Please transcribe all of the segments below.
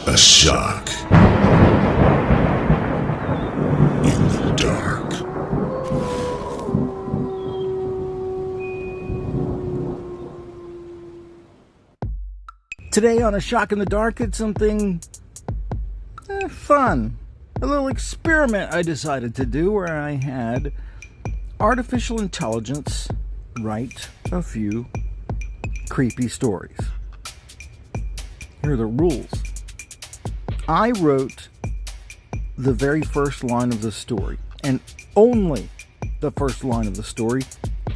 A shock in the dark. Today on A Shock in the Dark, it's something fun. A little experiment I decided to do where I had artificial intelligence write a few creepy stories. Here are the rules. I wrote the very first line of the story, and only the first line of the story.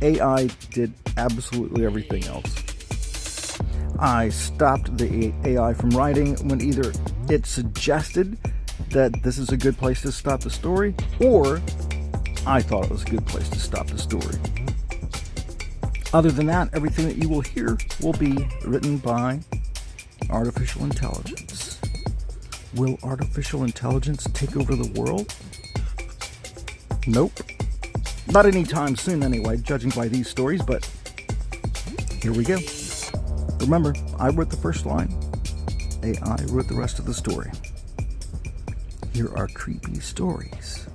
AI did absolutely everything else. I stopped the AI from writing when either it suggested that this is a good place to stop the story, or I thought it was a good place to stop the story. Other than that, everything that you will hear will be written by artificial intelligence. Will artificial intelligence take over the world? Nope. Not anytime soon anyway, judging by these stories, but here we go. Remember, I wrote the first line. AI wrote the rest of the story. Here are creepy stories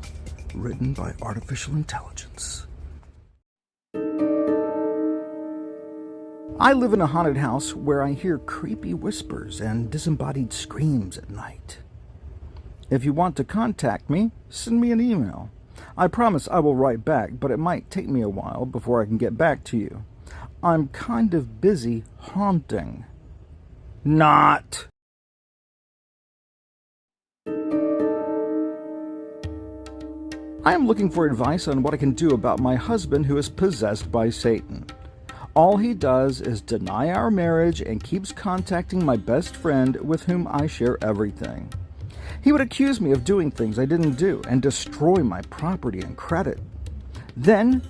written by artificial intelligence. I live in a haunted house where I hear creepy whispers and disembodied screams at night. If you want to contact me, send me an email. I promise I will write back, but it might take me a while before I can get back to you. I'm kind of busy haunting. Not. I am looking for advice on what I can do about my husband who is possessed by Satan. All he does is deny our marriage and keeps contacting my best friend with whom I share everything. He would accuse me of doing things I didn't do and destroy my property and credit. Then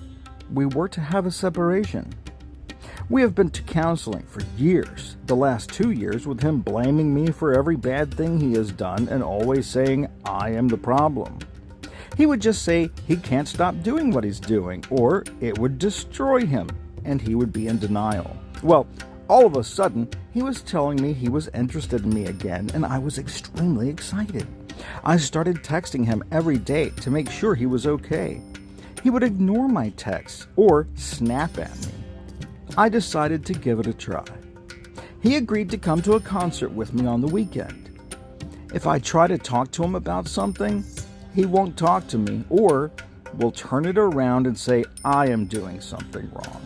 we were to have a separation. We have been to counseling for years, the last 2 years with him blaming me for every bad thing he has done and always saying I am the problem. He would just say he can't stop doing what he's doing, or it would destroy him, and he would be in denial. Well, all of a sudden, he was telling me he was interested in me again, and I was extremely excited. I started texting him every day to make sure he was okay. He would ignore my texts or snap at me. I decided to give it a try. He agreed to come to a concert with me on the weekend. If I try to talk to him about something, he won't talk to me, or will turn it around and say I am doing something wrong.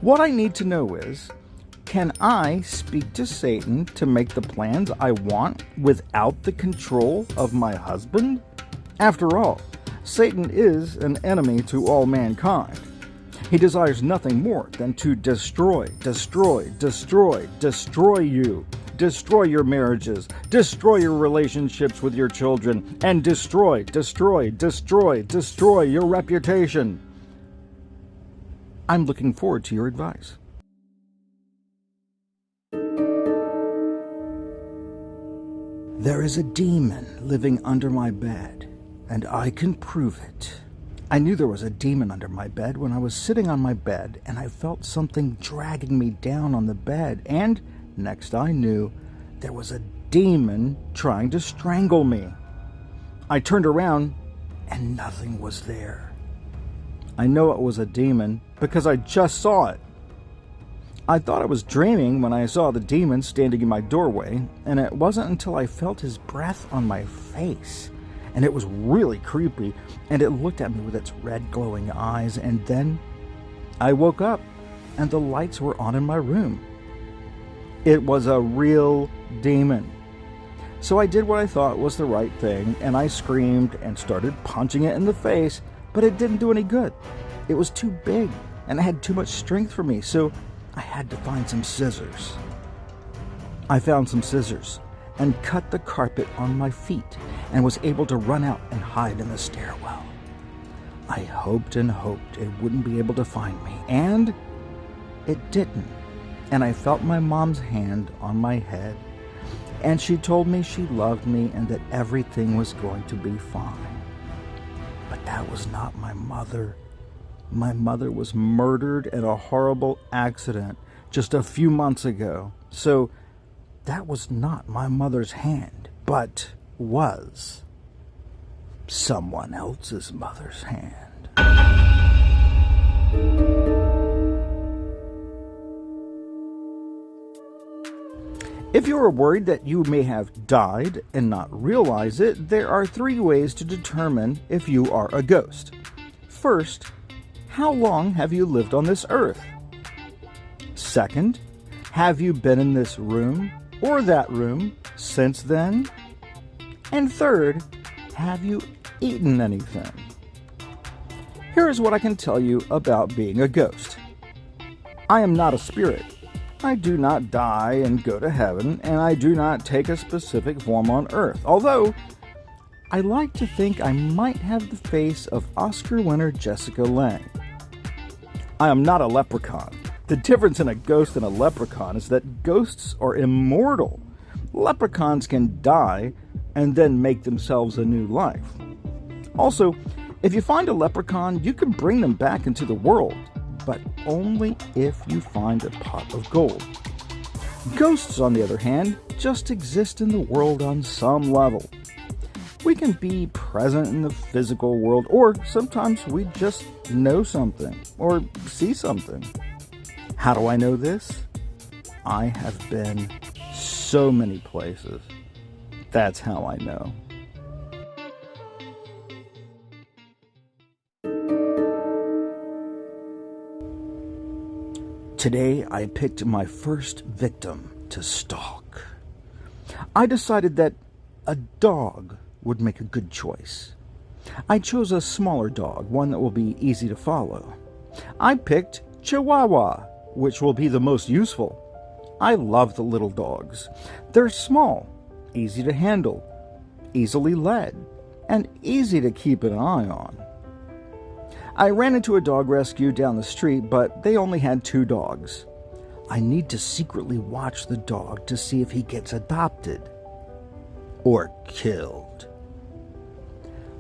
What I need to know is, can I speak to Satan to make the plans I want without the control of my husband? After all, Satan is an enemy to all mankind. He desires nothing more than to destroy you. Destroy your marriages, destroy your relationships with your children, and destroy your reputation. I'm looking forward to your advice. There is a demon living under my bed, and I can prove it. I knew there was a demon under my bed when I was sitting on my bed, and I felt something dragging me down on the bed, and next I knew, there was a demon trying to strangle me. I turned around, and nothing was there. I know it was a demon because I just saw it. I thought I was dreaming when I saw the demon standing in my doorway, and it wasn't until I felt his breath on my face. And it was really creepy, and it looked at me with its red glowing eyes, and then I woke up, and the lights were on in my room. It was a real demon. So I did what I thought was the right thing, and I screamed and started punching it in the face, but it didn't do any good. It was too big, and it had too much strength for me, so I had to find some scissors. I found some scissors and cut the carpet on my feet and was able to run out and hide in the stairwell. I hoped and hoped it wouldn't be able to find me, and it didn't. And I felt my mom's hand on my head, and she told me she loved me and that everything was going to be fine. But that was not my mother. My mother was murdered in a horrible accident just a few months ago. So that was not my mother's hand, but was someone else's mother's hand. If you are worried that you may have died and not realize it, there are 3 ways to determine if you are a ghost. First, how long have you lived on this earth? Second, have you been in this room or that room since then? And third, have you eaten anything? Here is what I can tell you about being a ghost. I am not a spirit. I do not die and go to heaven, and I do not take a specific form on earth, although I like to think I might have the face of Oscar winner Jessica Lange. I am not a leprechaun. The difference in a ghost and a leprechaun is that ghosts are immortal. Leprechauns can die and then make themselves a new life. Also, if you find a leprechaun, you can bring them back into the world, but only if you find a pot of gold. Ghosts, on the other hand, just exist in the world on some level. We can be present in the physical world, or sometimes we just know something or see something. How do I know this? I have been so many places. That's how I know. Today, I picked my first victim to stalk. I decided that a dog would make a good choice. I chose a smaller dog, one that will be easy to follow. I picked Chihuahua, which will be the most useful. I love the little dogs. They're small, easy to handle, easily led, and easy to keep an eye on. I ran into a dog rescue down the street, but they only had 2 dogs. I need to secretly watch the dog to see if he gets adopted or killed.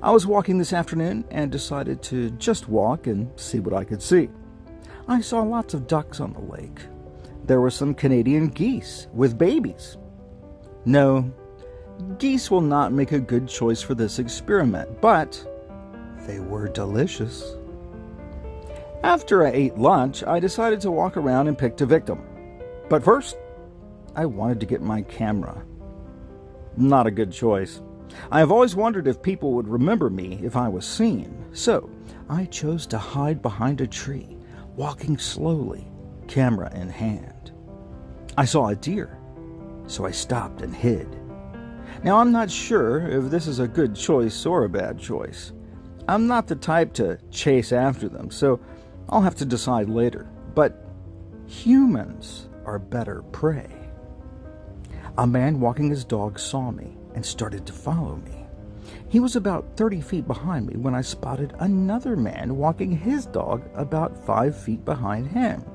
I was walking this afternoon and decided to just walk and see what I could see. I saw lots of ducks on the lake. There were some Canadian geese with babies. No, geese will not make a good choice for this experiment, but they were delicious. After I ate lunch, I decided to walk around and pick a victim. But first, I wanted to get my camera. Not a good choice. I have always wondered if people would remember me if I was seen, so I chose to hide behind a tree, walking slowly, camera in hand. I saw a deer, so I stopped and hid. Now, I'm not sure if this is a good choice or a bad choice. I'm not the type to chase after them, so I'll have to decide later. But humans are better prey. A man walking his dog saw me and started to follow me. He was about 30 feet behind me when I spotted another man walking his dog about 5 feet behind him.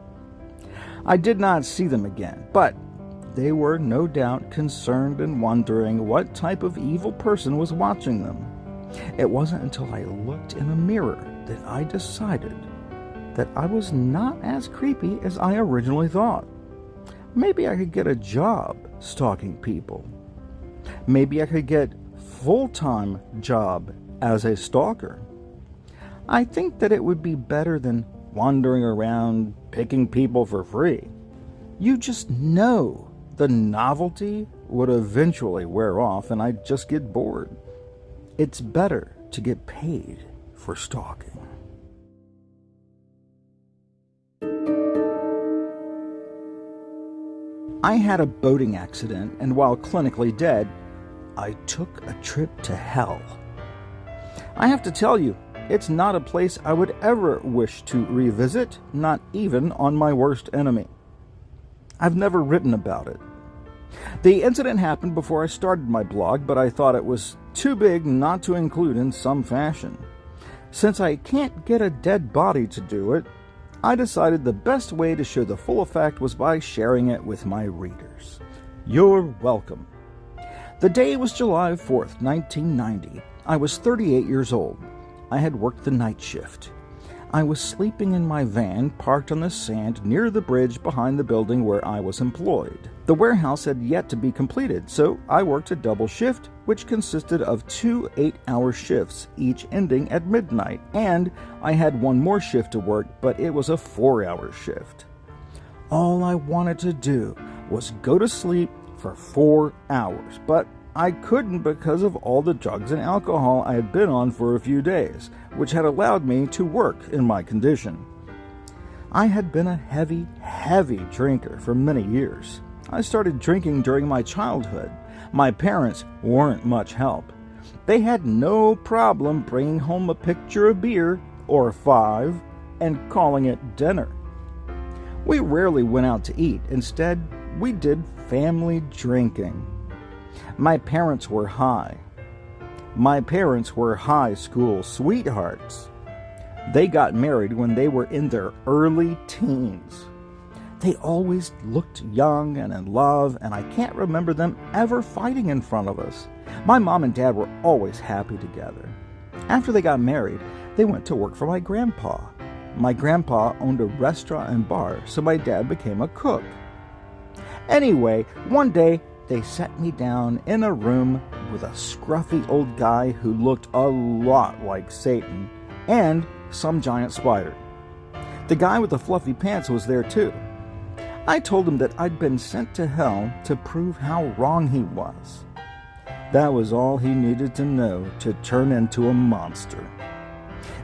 I did not see them again, but they were no doubt concerned and wondering what type of evil person was watching them. It wasn't until I looked in a mirror that I decided that I was not as creepy as I originally thought. Maybe I could get a job stalking people. Maybe I could get full-time job as a stalker. I think that it would be better than wandering around picking people for free. You just know the novelty would eventually wear off and I'd just get bored. It's better to get paid for stalking. I had a boating accident, and while clinically dead, I took a trip to hell. I have to tell you, it's not a place I would ever wish to revisit, not even on my worst enemy. I've never written about it. The incident happened before I started my blog, but I thought it was too big not to include in some fashion. Since I can't get a dead body to do it, I decided the best way to show the full effect was by sharing it with my readers. You're welcome. The day was July 4th, 1990. I was 38 years old. I had worked the night shift. I was sleeping in my van parked on the sand near the bridge behind the building where I was employed. The warehouse had yet to be completed, so I worked a double shift, which consisted of 2 8-hour shifts, each ending at midnight, and I had one more shift to work, but it was a 4-hour shift. All I wanted to do was go to sleep for 4 hours, but I couldn't because of all the drugs and alcohol I had been on for a few days, which had allowed me to work in my condition. I had been a heavy drinker for many years. I started drinking during my childhood. My parents weren't much help. They had no problem bringing home a pitcher of beer, or 5, and calling it dinner. We rarely went out to eat. Instead, we did family drinking. My parents were high. My parents were high school sweethearts. They got married when they were in their early teens. They always looked young and in love, and I can't remember them ever fighting in front of us. My mom and dad were always happy together. After they got married, they went to work for my grandpa. My grandpa owned a restaurant and bar, so my dad became a cook. Anyway, one day, they sat me down in a room with a scruffy old guy who looked a lot like Satan, and some giant spider. The guy with the fluffy pants was there too. I told him that I'd been sent to hell to prove how wrong he was. That was all he needed to know to turn into a monster.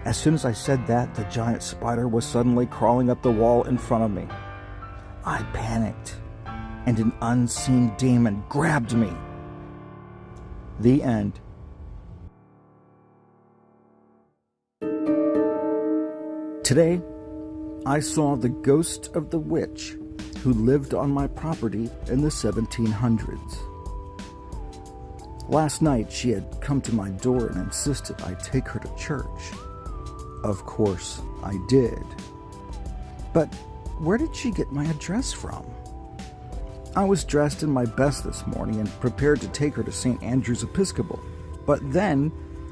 As soon as I said that, the giant spider was suddenly crawling up the wall in front of me. I panicked, and an unseen demon grabbed me. The end. Today, I saw the ghost of the witch who lived on my property in the 1700s. Last night, she had come to my door and insisted I take her to church. Of course, I did. But where did she get my address from? I was dressed in my best this morning and prepared to take her to St. Andrew's Episcopal. But then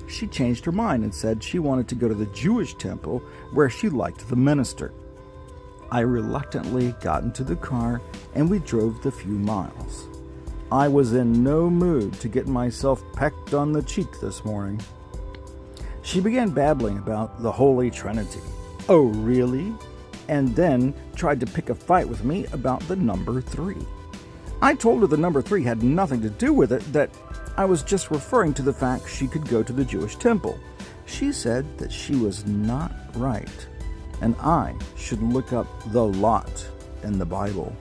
she changed her mind and said she wanted to go to the Jewish temple where she liked the minister. I reluctantly got into the car and we drove the few miles. I was in no mood to get myself pecked on the cheek this morning. She began babbling about the Holy Trinity. Oh, really? And then tried to pick a fight with me about the number 3. I told her the number 3 had nothing to do with it, that I was just referring to the fact she could go to the Jewish temple. She said that she was not right, and I should look up the lot in the Bible.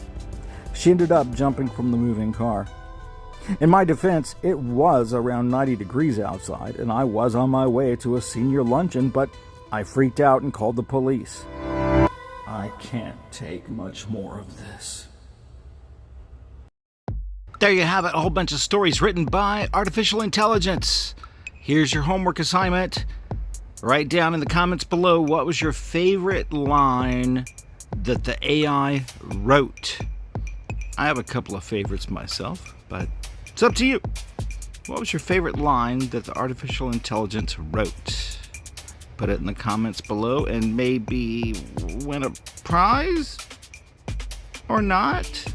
She ended up jumping from the moving car. In my defense, it was around 90 degrees outside, and I was on my way to a senior luncheon, but I freaked out and called the police. I can't take much more of this. There you have it, a whole bunch of stories written by artificial intelligence. Here's your homework assignment. Write down in the comments below what was your favorite line that the AI wrote. I have a couple of favorites myself, but it's up to you. What was your favorite line that the artificial intelligence wrote? Put it in the comments below and maybe win a prize? Or not?